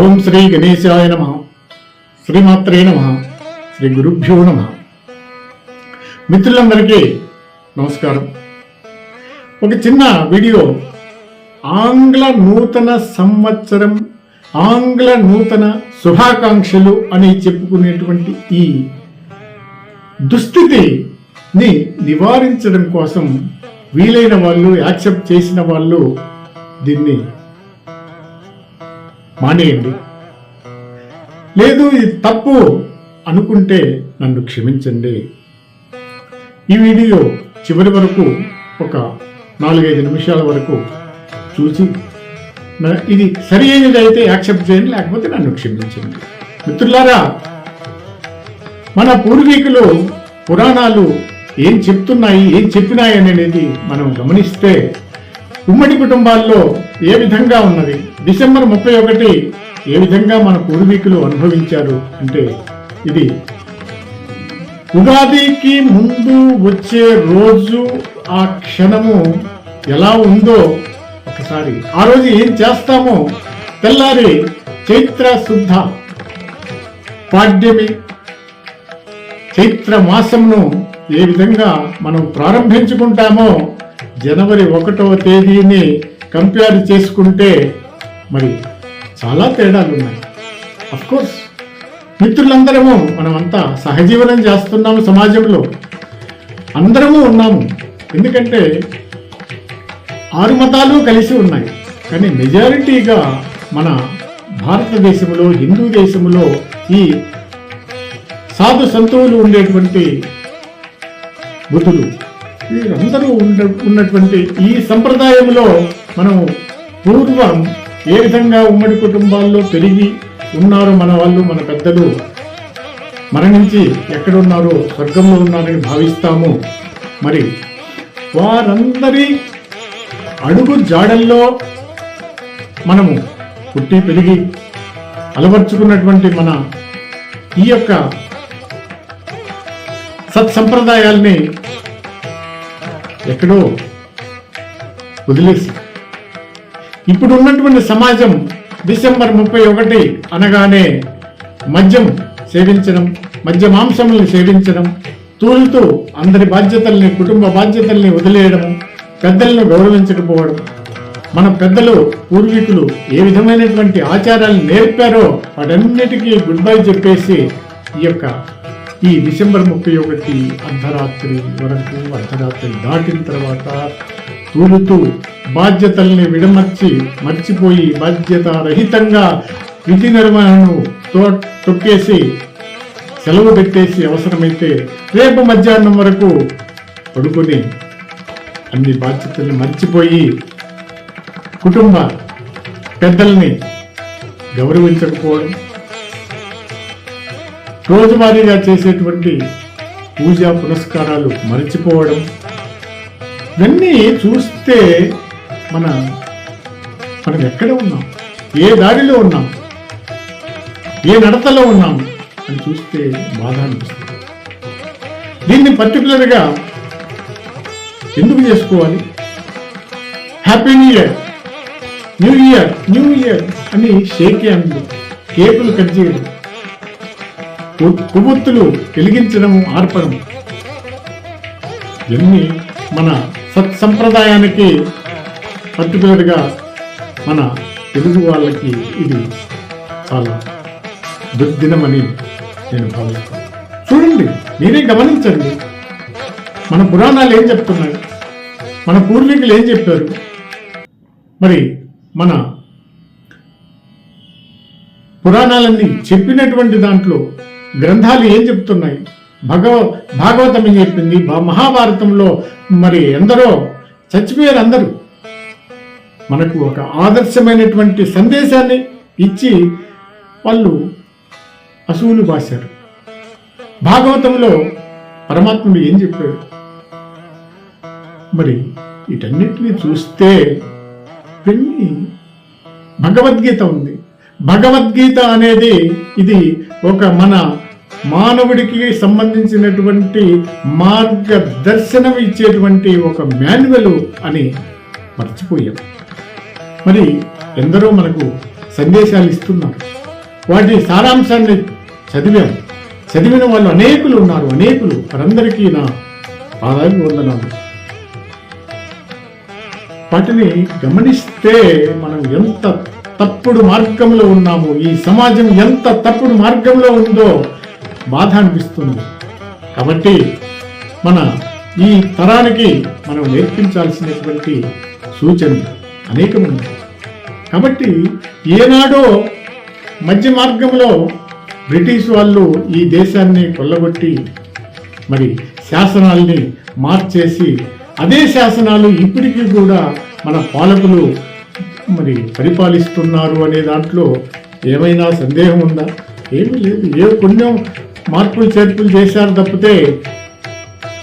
ఓం శ్రీ గణేశాయ నమః. శ్రీమాత్రే నమః. శ్రీ గురుభ్యో నమః. మిత్రులందరికీ నమస్కారం. ఒక చిన్న వీడియో, ఆంగ్ల నూతన సంవత్సరం, ఆంగ్ల నూతన శుభాకాంక్షలు అని చెప్పుకునేటువంటి ఈ దుస్థితిని నివారించడం కోసం వీలైన వాళ్ళు, యాక్సెప్ట్ చేసిన వాళ్ళు దీన్ని మానేయండి. లేదు ఇది తప్పు అనుకుంటే నన్ను క్షమించండి. ఈ వీడియో చివరి వరకు ఒక 4-5 నిమిషాల వరకు చూసి ఇది సరి అయినది అయితే యాక్సెప్ట్ చేయండి, లేకపోతే నన్ను క్షమించండి. మిత్రులారా, మన పూర్వీకులు పురాణాలు ఏం చెప్తున్నాయి, ఏం చెప్పినాయి అనేది మనం గమనిస్తే ఉమ్మడి కుటుంబాల్లో ఏ విధంగా ఉన్నది, డిసెంబర్ 31 ఏ విధంగా మన పూర్వీకులు అనుభవించారు అంటే, ఇది ఉగాదికి ముందు వచ్చే రోజు ఆ క్షణము ఎలా ఉందో ఒకసారి, ఆ రోజు ఏం చేస్తామో, తెల్లారి చైత్ర శుద్ధ పాడ్యమి, చైత్ర మాసంను ఏ విధంగా మనం ప్రారంభించుకుంటామో జనవరి 1వ తేదీని కంపేర్ చేసుకుంటే మరి చాలా తేడాలు ఉన్నాయి. అఫ్కోర్స్ మిత్రులందరము మనమంతా సహజీవనం చేస్తున్నాము, సమాజంలో అందరము ఉన్నాము. ఎందుకంటే 6 మతాలు కలిసి ఉన్నాయి. కానీ మెజారిటీగా మన భారతదేశంలో, హిందూ దేశంలో ఈ సాధు సంతువులు ఉండేటువంటి బుద్ధులు, వీరందరూ ఉన్నటువంటి ఈ సంప్రదాయంలో మనం పూర్వం ఏ విధంగా ఉమ్మడి కుటుంబాల్లో పెరిగి ఉన్నారు మన వాళ్ళు, మన పెద్దలు మరణించి ఎక్కడున్నారో స్వర్గంలో ఉన్నారని భావిస్తాము. మరి వారందరి అడుగు జాడల్లో మనము పుట్టి పెరిగి అలవర్చుకున్నటువంటి మన ఈ యొక్క సత్సంప్రదాయాల్ని ఎక్కడో వదిలేసి ఇప్పుడు ఉన్నటువంటి సమాజం డిసెంబర్ 31 అనగానే మద్యం సేవించడం, మద్య మాంసములను సేవించడం, తూలుతూ అందరి బాధ్యతల్ని, కుటుంబ బాధ్యతల్ని వదిలేయడం, పెద్దలను గౌరవించకపోవడం, మన పెద్దలు పూర్వీకులు ఏ విధమైనటువంటి ఆచారాలను నేర్పారో వాటన్నిటికీ గుడ్ బై చెప్పేసి ఈ డిసెంబర్ 31 అర్ధరాత్రి వరకు, అర్ధరాత్రి దాటిన తర్వాత తూలుతూ బాధ్యతల్ని మర్చిపోయి బాధ్యత రహితంగా విధి నిర్వహణను తొక్కేసి సెలవు పెట్టేసి అవసరమైతే రేపు మధ్యాహ్నం వరకు పడుకొని అన్ని బాధ్యతల్ని మర్చిపోయి కుటుంబ పెద్దల్ని గౌరవించకపోవడం, రోజువారీగా చేసేటువంటి పూజా పునస్కారాలు మరచిపోవడం, ఇవన్నీ చూస్తే మనం ఎక్కడ ఉన్నాం, ఏ దారిలో ఉన్నాం, ఏ నడతలో ఉన్నాం అని చూస్తే బాధ అనిపిస్తుంది. దీన్ని పర్టికులర్గా ఎందుకు చేసుకోవాలి? Happy new year, new year, new year అని షేక్ హ్యాండ్లు, కేకులు కట్ చేయడం, కొవ్వొత్తులు వెలిగించడం, ఆర్పడం, ఇవన్నీ మన సత్సంప్రదాయానికి, పర్టికులర్గా మన తెలుగు వాళ్ళకి ఇది చాలా దుర్దినమని నేను భావిస్తాను. చూడండి, మీరే గమనించండి, మన పురాణాలు ఏం చెప్తున్నాయి, మన పూర్వీకులు ఏం చెప్పారు, మరి మన పురాణాలన్నీ చెప్పినటువంటి దాంట్లో గ్రంథాలు ఏం చెప్తున్నాయి, భాగవతం ఏం చెప్పింది, మహాభారతంలో మరి ఎందరో చచ్చిపోయారు. అందరూ మనకు ఒక ఆదర్శమైనటువంటి సందేశాన్ని ఇచ్చి వాళ్ళు అసూలు బాశారు. భాగవతంలో పరమాత్ముడు ఏం చెప్పాడు? మరి వీటన్నిటిని చూస్తే ఇవన్నీ భగవద్గీత ఉంది. భగవద్గీత అనేది ఇది ఒక మన మానవుడికి సంబంధించినటువంటి మార్గదర్శనం ఇచ్చేటువంటి ఒక మాన్యువల్ అని మర్చిపోయాం. మరి ఎందరో మనకు సందేశాలు ఇస్తున్నారు. వాటి సారాంశాన్ని చదివిన వాళ్ళు అనేకులు ఉన్నారు. వారందరికీ నా పాదాభివందనాలు. వాటిని గమనిస్తే మనం ఎంత తప్పుడు మార్గంలో ఉన్నాము, ఈ సమాజం ఎంత తప్పుడు మార్గంలో ఉందో బాధ అనిపిస్తుంది. కాబట్టి మన ఈ తరానికి మనం నేర్పించాల్సినటువంటి సూచనలు అనేకం ఉన్నాయి. కాబట్టి ఏనాడో మధ్య మార్గంలో బ్రిటిష్ వాళ్ళు ఈ దేశాన్ని కొల్లగొట్టి మరి శాసనాల్ని మార్చేసి అదే శాసనాలు ఇప్పటికీ కూడా మన పాలకులు మరి పరిపాలిస్తున్నారు అనే దాంట్లో ఏమైనా సందేహం ఉందా? ఏమీ లేదు. కొన్ని మార్పులు చేర్పులు చేశారు తప్పితే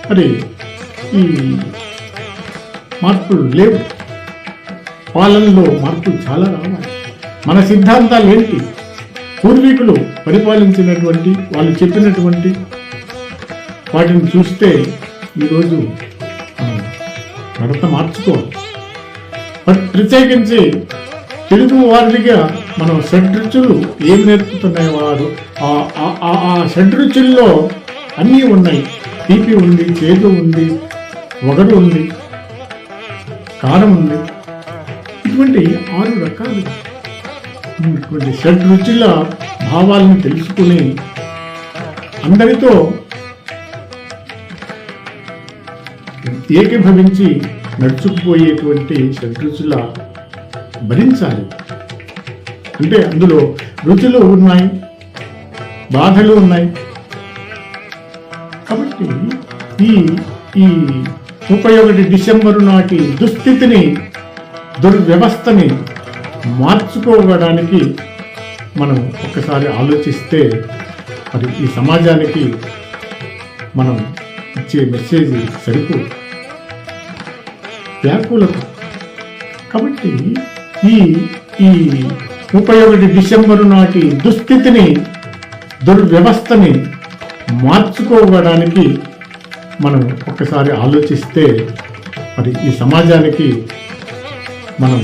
మరి ఈ మార్పులు లేవు. పాలనలో మార్పులు చాలా రావాలి. మన సిద్ధాంతాలు ఏంటి? పూర్వీకులు పరిపాలించినటువంటి వాళ్ళు చెప్పినటువంటి వాటిని చూస్తే ఈరోజు మనం నడత మార్చుకోవాలి. ప్రత్యేకించి తెలుగు వారిగా మనం షడ్రుచులు ఏం నేర్పుతున్నాయి వారు ఆ షడ్రుచుల్లో అన్నీ ఉన్నాయి. తీపి ఉంది, చేదు ఉంది, వగరు ఉంది, కారం ఉంది. ఇటువంటి 6 రకాలు ఇటువంటి షడ్రుచుల భావాలను తెలుసుకుని అందరితో ఏకీభవించి నడుచుకుపోయేటువంటి షడ్రుచుల భరించాలి. అంటే అందులో రుచులు ఉన్నాయి, బాధలు ఉన్నాయి. కాబట్టి ఈ 31 డిసెంబరు నాటి దుస్థితిని, దుర్వ్యవస్థని మార్చుకోవడానికి మనం ఒక్కసారి ఆలోచిస్తే మరి ఈ సమాజానికి మనం ఇచ్చే మెసేజ్ సరిపోదు. వ్యాకులత. కాబట్టి ఈ 31 డిసెంబరు నాటి దుస్థితిని, దుర్వ్యవస్థని మార్చుకోవడానికి మనం ఒక్కసారి ఆలోచిస్తే మరి ఈ సమాజానికి మనం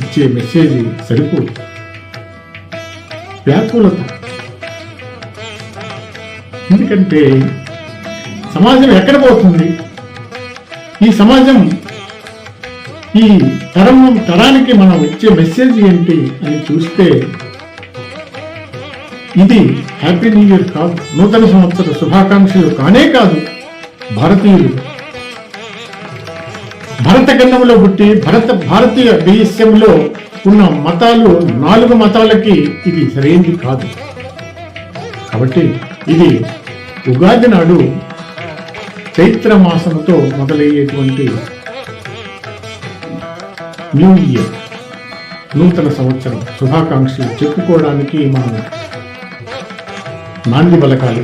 ఇచ్చే మెసేజ్ సరిపోదు. వ్యాకులత. ఎందుకంటే సమాజం ఎక్కడ పోతుంది? ఈ సమాజం ఈ తరానికి మనం ఇచ్చే మెసేజ్ ఏంటి అని చూస్తే ఇది హ్యాపీ న్యూ ఇయర్ కాదు, నూతన సంవత్సర శుభాకాంక్షలు కానే కాదు. భారతీయులు భరత ఖండంలో పుట్టి భారతీయ దేశంలో ఉన్న మతాలు 4 మతాలకి ఇది సరైనది కాదు. కాబట్టి ఇది ఉగాది నాడు చైత్ర మాసంతో మొదలయ్యేటువంటి న్యూ ఇయర్, నూతన సంవత్సరం శుభాకాంక్షలు చెప్పుకోవడానికి మనం నాంది పలకాలి.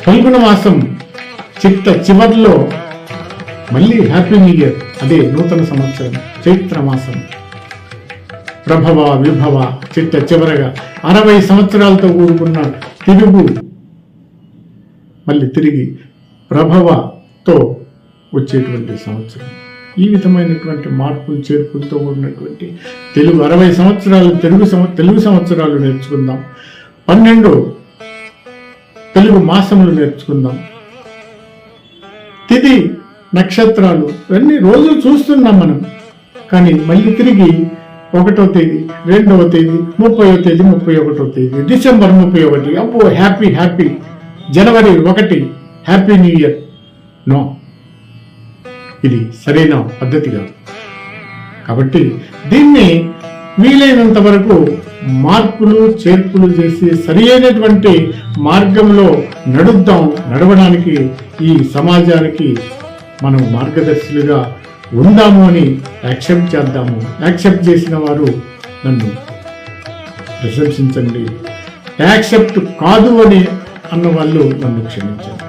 ఫల్గుణ మాసం చివర్లో మళ్ళీ హ్యాపీ న్యూ ఇయర్, అదే నూతన సంవత్సరం చైత్ర మాసం. ప్రభవ విభవ చివరగా 60 సంవత్సరాలతో కూడుకున్న తిరుగు మళ్ళీ తిరిగి ప్రభవతో వచ్చేటువంటి సంవత్సరం. ఈ విధమైనటువంటి మార్పులు చేర్పులతో ఉన్నటువంటి తెలుగు 60 సంవత్సరాలు తెలుగు సంవత్సరాలు నేర్చుకుందాం. 12 తెలుగు మాసములు నేర్చుకుందాం. తిథి నక్షత్రాలు ఇవన్నీ రోజు చూస్తున్నాం మనం. కానీ మళ్ళీ తిరిగి 1వ తేదీ, 2వ తేదీ, 30వ తేదీ, 31వ తేదీ, డిసెంబర్ 31, అబ్బో హ్యాపీ జనవరి 1 హ్యాపీ న్యూ ఇయర్. నో, ఇది సరైన పద్ధతి కాదు. కాబట్టి దీన్ని వీలైనంత వరకు మార్పులు చేర్పులు చేసి సరి అయినటువంటి మార్గంలో నడవడానికి ఈ సమాజానికి మనం మార్గదర్శులుగా ఉందాము అని యాక్సెప్ట్ చేద్దాము. యాక్సెప్ట్ చేసిన వారు నన్ను ప్రశంసించండి, యాక్సెప్ట్ కాదు అని అన్న వాళ్ళు నన్ను క్షమించండి.